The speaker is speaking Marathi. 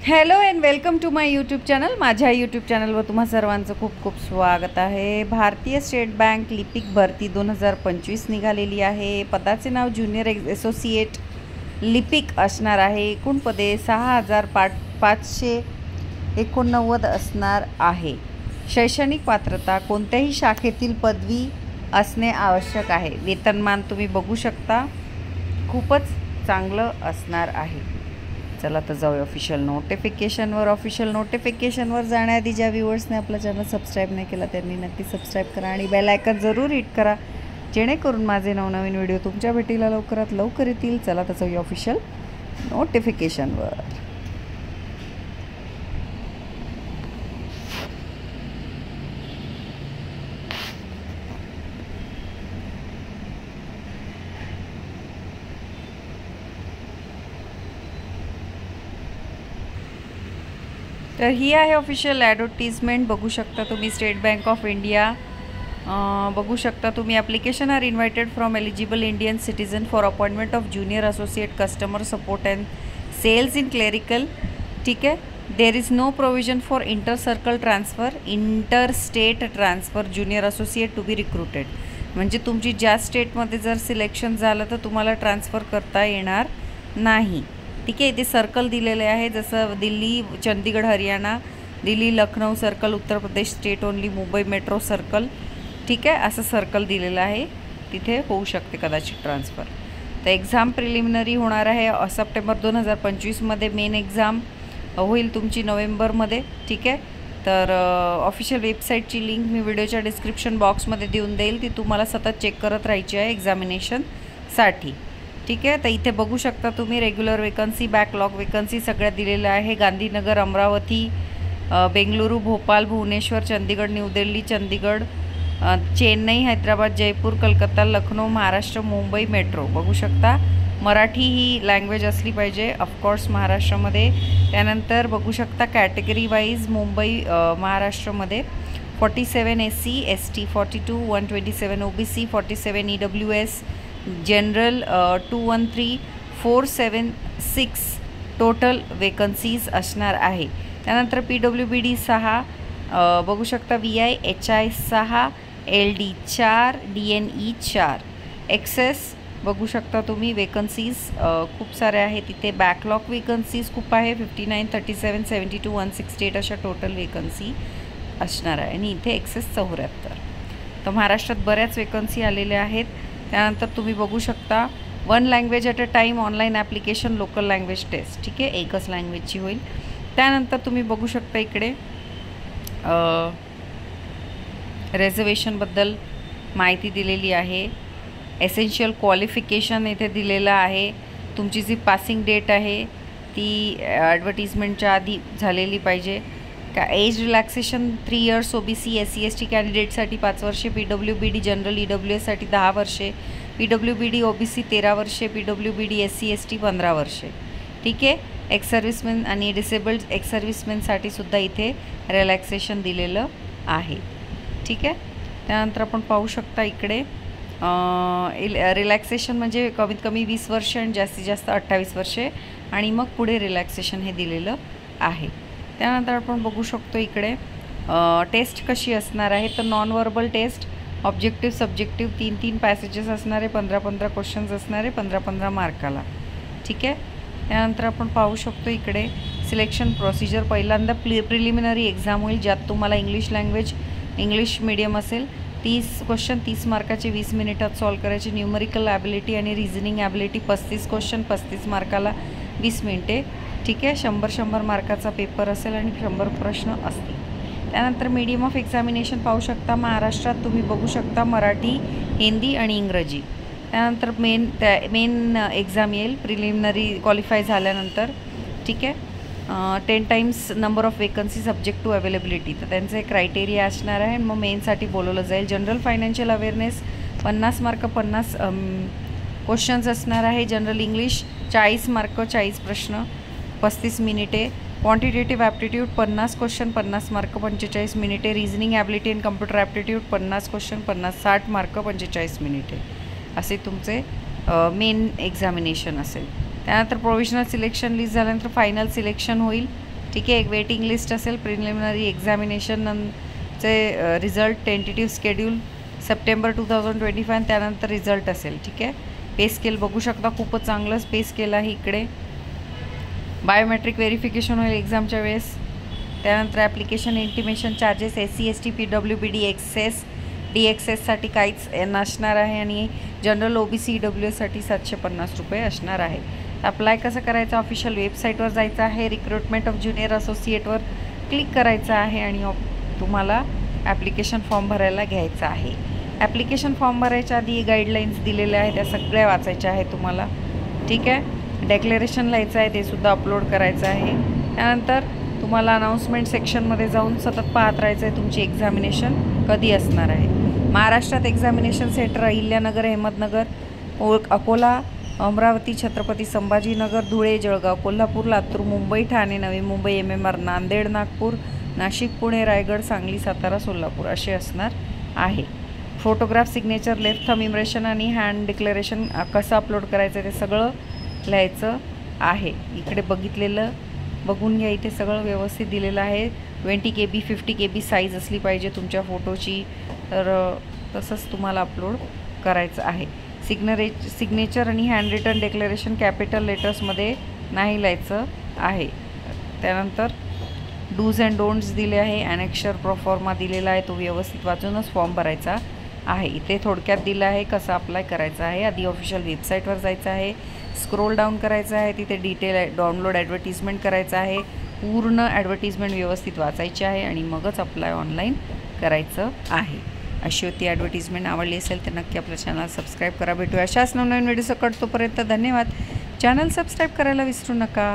Hello and welcome to my YouTube channel. माझ्या यूट्यूब चॅनलवर तुम्हा सर्वांचं खूप खूप स्वागत आहे। भारतीय स्टेट बँक लिपिक भरती 2025 निघालेली आहे। पदाचे नाव ज्युनियर असोसिएट लिपिक असणार आहे। एकूण पदे 6589 असणार आहे। शैक्षणिक पात्रता कोणत्याही शाखेतील पदवी असणे आवश्यक आहे। वेतनमान तुम्ही बघू शकता, खूपच चांगलं असणार आहे। चला तर जाऊया ऑफिशियल नोटिफिकेशनवर। ऑफिशियल नोटिफिकेशनवर जाण्याआधी ज्या व्ह्यूअर्सने आपला चॅनल सबस्क्राईब नाही केला त्यांनी नक्की सबस्क्राईब करा आणि बेल आयकॉन जरूर हिट करा, जेणेकरून माझे नवनवीन व्हिडिओ तुमच्या भेटीला लवकरात लवकर येतील। चला तर जाऊया ऑफिशियल नोटिफिकेशनवर। तर ही आहे ऑफिशियल ॲडव्हर्टिजमेंट। बघू शकता तुम्ही, स्टेट बँक ऑफ इंडिया। बघू शकता तुम्ही, application are invited from eligible Indian citizen for appointment of junior associate customer support and sales in clerical. ठीक आहे, there is no provision for inter circle transfer, inter state transfer junior associate to be recruited. म्हणजे तुमची ज्या स्टेटमध्ये जर सिलेक्शन झालं तर तुम्हाला ट्रान्सफर करता येणार नाही। ठीक आहे, इथे सर्कल दिलेले आहे, जसं Delhi, Chandigarh Haryana, Delhi Lucknow circle, Uttar Pradesh state only, Mumbai metro circle. ठीक आहे, असं सर्कल दिलेलं आहे, तिथे होऊ शकते कदाचित ट्रान्सफर। तर एक्झाम प्रिलिमिनरी होणार आहे सप्टेंबर 2025मध्ये। मेन एक्झाम होईल तुमची नोव्हेंबरमध्ये। ठीक आहे, तर ऑफिशियल वेबसाईटची लिंक मी व्हिडिओच्या डिस्क्रिप्शन बॉक्समध्ये देऊन देईल, ती तुम्हाला सतत चेक करत राहायची आहे एक्झामिनेशनसाठी। ठीक आहे, तर इथे बघू शकता तुम्ही, रेग्युलर वेकन्सी, बॅकलॉग वेकन्सी सगळ्या दिलेल्या आहे। Gandhinagar, Amravati, Bengaluru, Bhopal, Bhubaneswar, Chandigarh, New Delhi, Chandigarh, Chennai, Hyderabad, Jaipur, Calcutta, Lucknow, Maharashtra, Mumbai metro. बघू शकता, मराठी ही लँग्वेज असली पाहिजे ऑफकोर्स महाराष्ट्रामध्ये। त्यानंतर बघू शकता कॅटेगरी वाईज मुंबई महाराष्ट्रामध्ये 47 SC ST, 42 127 OBC, 47 EWS, general 213476 total vacancies असणार आहे। त्यानंतर PWBD 6, बघू शकता VI HI 6, LD 4, DNE 4। Access बघू शकता तुम्ही, वेकन्सीज खूप सारे आहेत तिथे। बॅकलॉग वेकन्सीज खूप आहे, 59 37 72 168 अशा टोटल वेकन्सी असणार आहे। आणि इथे एक्सेस 74। तर महाराष्ट्रात बऱ्याच वेकन्सी आलेल्या आहेत। त्यानंतर तुम्ही बघू शकता, 1 language at a time, online application, local language test. ठीक आहे, एकच लँग्वेजची होईल। त्यानंतर तुम्ही बघू शकता इकडे रिझर्वेशनबद्दल माहिती दिलेली आहे। एसेन्शियल क्वालिफिकेशन इथे दिलेलं आहे। तुमची जी पासिंग डेट आहे ती ॲडव्हर्टिजमेंटच्या आधी झालेली पाहिजे। का age relaxation 3 years OBC SC ST कॅन्डिडेटसाठी 5 वर्षे, PWBD जनरल EWSसाठी 10 वर्षे, PWBD OBC 13 वर्षे, PWBD SC ST 15 वर्षे। ठीक आहे, एक्स सर्व्हिसमॅन आणि डिसेबल्ड एक्स सर्व्हिसमॅनसाठी सुद्धा इथे रिलॅक्सेशन दिलेलं आहे। ठीक आहे, त्यानंतर आपण पाहू शकता इकडे रिलॅक्सेशन म्हणजे कमीत कमी 20 वर्ष आणि जास्तीत जास्त 28 वर्षे, आणि मग पुढे रिलॅक्सेशन हे दिलेलं आहे। त्यानंतर आपण बघू शकतो इकडे टेस्ट कशी असणार आहे। तर non verbal test, objective subjective 3-3 passages असणारे, 15-15 क्वेश्चन्स असणारे, 15-15 मार्काला। ठीक आहे, त्यानंतर आपण पाहू शकतो इकडे सिलेक्शन प्रोसिजर। पहिल्यांदा प्रिलिमिनरी एक्झाम होईल, ज्यात तुम्हाला इंग्लिश लँग्वेज, इंग्लिश मीडियम असेल, 30 क्वेश्चन 30 मार्काचे 20 मिनिटात सॉल्व करायचे। न्यूमरिकल ॲबिलिटी आणि रिझनिंग ॲबिलिटी 35 क्वेश्चन 35 मार्काला 20 मिनिटे। ठीक आहे, 100 मार्काचा पेपर असेल आणि 100 प्रश्न असतील। त्यानंतर मीडियम ऑफ एक्झामिनेशन पाहू शकता, महाराष्ट्रात तुम्ही बघू शकता मराठी, हिंदी आणि इंग्रजी। त्यानंतर मेन एक्झाम येईल प्रिलिमिनरी क्वालिफाय झाल्यानंतर। ठीक आहे, 10 times number of vacancy subject to availability, तर त्यांचं एक क्रायटेरिया असणार आहे। मग मेनसाठी बोलवलं जाईल। General financial awareness 50 mark 50 questions असणार आहे। जनरल इंग्लिश 40 मार्क 40 प्रश्न 35 मिनिटे। क्वांटिटेटिव्ह ॲप्टिट्यूड 50 क्वेश्चन 50 मार्क 45 मिनिटे। Reasoning ability and computer aptitude 50 question 60 mark 45 मिनिटे असे तुमचे मेन एक्झामिनेशन असेल। त्यानंतर प्रोविजनल सिलेक्शन लिस्ट झाल्यानंतर फायनल सिलेक्शन होईल। ठीक आहे. एक वेटिंग लिस्ट असेल, प्रिलिमिनरी एक्झामिनेशनचे रिझल्ट, टेंटेटिव्ह स्केड्यूल सप्टेंबर 2025, त्यानंतर रिझल्ट असेल. ठीक आहे. पे स्केल बघू शकता, खूपच चांगलं पे स्केल आहे इकडे. बायोमेट्रिक व्हेरिफिकेशन होईल एक्झामच्या वेळेस. त्यानंतर application intimation charges SC ST PWBD DXSसाठी काहीच नसणार आहे आणि जनरल OBC EWSसाठी 750 रुपये असणार आहे. अप्लाय कसं करायचं, ऑफिशियल वेबसाईटवर जायचं आहे, रिक्रुटमेंट ऑफ ज्युनियर असोसिएटवर क्लिक करायचं आहे आणि तुम्हाला ॲप्लिकेशन फॉर्म भरायला घ्यायचा आहे. ॲप्लिकेशन फॉर्म भरायच्या आधी गाईडलाईन्स दिलेल्या आहेत, त्या सगळ्या वाचायच्या आहे तुम्हाला. ठीक आहे. डेक्लेरेशन लिहायचं आहे, ते सुद्धा अपलोड करायचं आहे. त्यानंतर तुम्हाला अनाऊन्समेंट सेक्शनमध्ये जाऊन सतत पाहत राहायचं आहे तुमची एक्झामिनेशन कधी असणार आहे. महाराष्ट्रात examination centre Ahilyanagar, Ahmednagar, Akola, Amravati, Chhatrapati Sambhajinagar, Dhule, Jalgaon, Kolhapur, Latur, Mumbai, Thane, Navi Mumbai, MMR, Nanded, Nagpur, Nashik, Pune, Raigad, Sangli, Satara, Solapur असे असणार आहे. Photograph, signature, left thumb impression आणि हँड डिक्लेरेशन कसं अपलोड करायचं ते सगळं लिहायचं आहे. इकडे बघून घ्या, इथे सगळं व्यवस्थित दिलेलं आहे. 20 KB 50 KB साईज असली पाहिजे तुमच्या फोटोची, तर तसंच तुम्हाला अपलोड करायचं आहे. सिग्नेचर आणि हँड रिटन डिक्लेरेशन कॅपिटल लेटर्समध्ये नाही लिहायचं आहे. त्यानंतर डूज अँड डोंट्स दिले आहे, ॲनेक्शर प्रोफॉर्मा दिलेला आहे, तो व्यवस्थित वाचूनच फॉर्म भरायचा आहे. इथे थोडक्यात दिलं आहे कसं अप्लाय करायचं आहे. आधी ऑफिशियल वेबसाईटवर जायचं आहे, स्क्रोल डाऊन करायचं आहे, तिथे डिटेल डाउनलोड ॲडव्हर्टिजमेंट करायचं आहे, पूर्ण ॲडव्हर्टिजमेंट व्यवस्थित वाचायची आहे आणि मगच अप्लाय ऑनलाईन करायचं आहे. अशी होती ॲडव्हर्टिजमेंट. आवडली असेल तर नक्की आपल्या चॅनल सबस्क्राईब करा. भेटूया अशाच नवनवीन व्हिडिओ सकट. तोपर्यंत धन्यवाद. चॅनल सबस्क्राईब करायला विसरू नका.